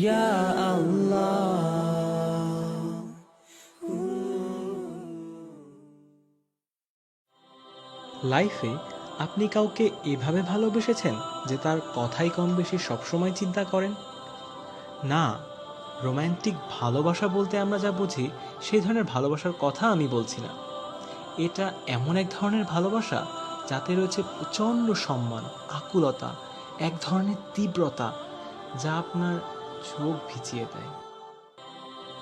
ইয়া আল্লাহ। লাইফে আপনি কাউকে এভাবে ভালোবেসেছেন যে তার কথাই কম বেশি সবসময় চিন্তা করেন? না, রোম্যান্টিক ভালোবাসা বলতে আমরা যা বুঝি সেই ধরনের ভালোবাসার কথা আমি বলছি না। এটা এমন এক ধরনের ভালোবাসা যাতে রয়েছে প্রচণ্ড সম্মান, আকুলতা, এক ধরনের তীব্রতা যা আপনার চোখ ভিজিয়ে দেয়।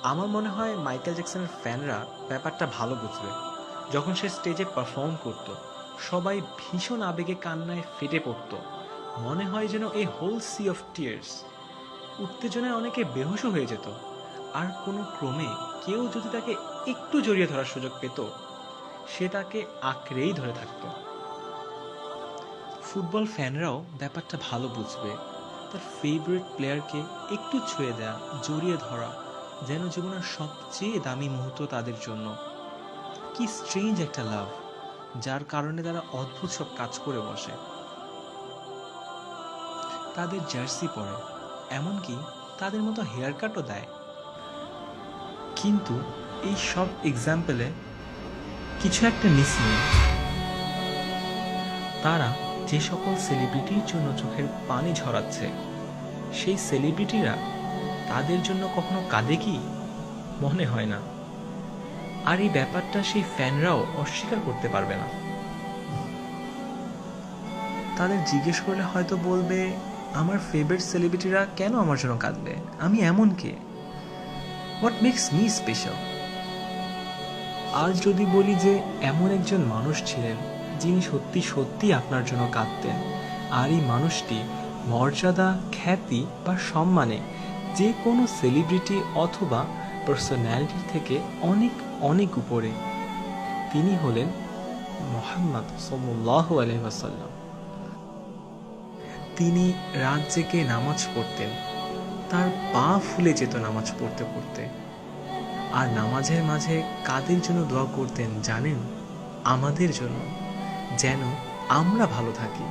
আমার মনে হয় মাইকেল জ্যাকসনের ফ্যানরা ব্যাপারটা ভালো বুঝবে। যখন সে স্টেজে পারফর্ম করত, সবাই ভীষণ আবেগে কান্নায় ফেটে পড়ত। মনে হয় যেন এই হোল সি অফ টিয়ার্স। উত্তেজনায় অনেকে বেহুশও হয়ে যেত। আর কোনো ক্রমে কেউ যদি তাকে একটু জড়িয়ে ধরার সুযোগ পেত, সে তাকে আঁকড়েই ধরে থাকত। ফুটবল ফ্যানরাও ব্যাপারটা ভালো বুঝবে। তার ফেভারিট প্লেয়ারকে একটু ছুঁয়ে দেয়া, জড়িয়ে ধরা যেন জীবনের সবচেয়ে দামি মুহূর্ত তাদের জন্য। কি স্ট্রেঞ্জ একটা লাভ, যার কারণে তারা অদ্ভুত সব কাজ করে বসে। তাদের জার্সি পরে, এমনকি তাদের মতো হেয়ার কাটও দেয়। কিন্তু এই সব এক্সাম্পলে কিছু একটা মিসিং। তারা যে সকল সেলিব্রিটির জন্য চোখের পানি ঝরাচ্ছে, সেই সেলিব্রিটিরা তাদের জন্য কখনো কাঁদে কি? মনে হয় না। আর এই ব্যাপারটা সেই ফ্যানরাও অস্বীকার করতে পারবে না। তাদের জিজ্ঞেস করলে হয়তো বলবে, আমার ফেভারিট সেলিব্রিটিরা কেন আমার জন্য কাঁদবে? আমি এমন কে? What makes me special? আর যদি বলি যে এমন একজন মানুষ ছিলেন যিনি সত্যি সত্যি আপনার জন্য কাঁদতেন, আর এই মানুষটি মর্যাদা, খ্যাতি বা সম্মানে যে কোনো সেলিব্রিটি অথবা পার্সোনালিটির থেকে অনেক অনেক উপরে, তিনি হলেন মুহাম্মদ সাল্লাল্লাহু আলাইহি ওয়াসাল্লাম। তিনি রাত জেগে নামাজ পড়তেন, তার পা ফুলে যেত নামাজ পড়তে পড়তে। আর নামাজের মাঝে কাদের জন্য দোয়া করতেন জানেন? আমাদের জন্য, যেন আমরা ভালো থাকি।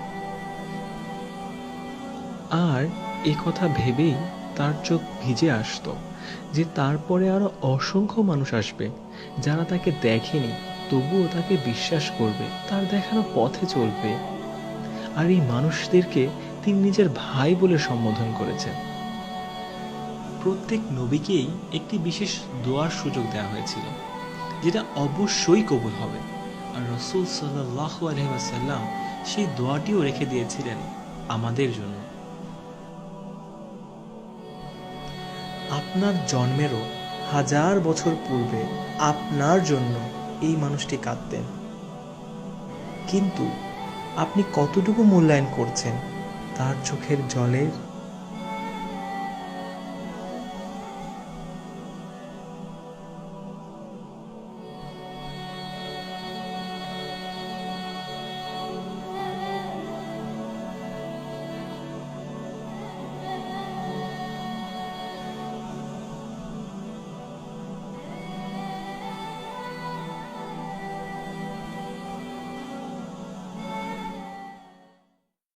আর এ কথা ভেবেই তার চোখ ভিজে আসতো যে তারপরে আরো অসংখ্য মানুষ আসবে যারা তাকে দেখেনি, তবুও তাকে বিশ্বাস করবে, তার দেখানো পথে চলবে। আর এই মানুষদেরকে তিনি নিজের ভাই বলে সম্বোধন করেছেন। প্রত্যেক নবীকেই একটি বিশেষ দোয়ার সুযোগ দেওয়া হয়েছিল, যেটা অবশ্যই কবুল হবে। আর রাসূল সাল্লাল্লাহু আলাইহি ওয়াসাল্লাম সেই দোয়াটিও রেখে দিয়েছিলেন আমাদের জন্য। আপনার জন্মেরও 1000 বছর পূর্বে আপনার জন্য এই মানুষটি কাঁদতেন। কিন্তু আপনি কতটুকু মূল্যায়ন করছেন তার চোখের জলের?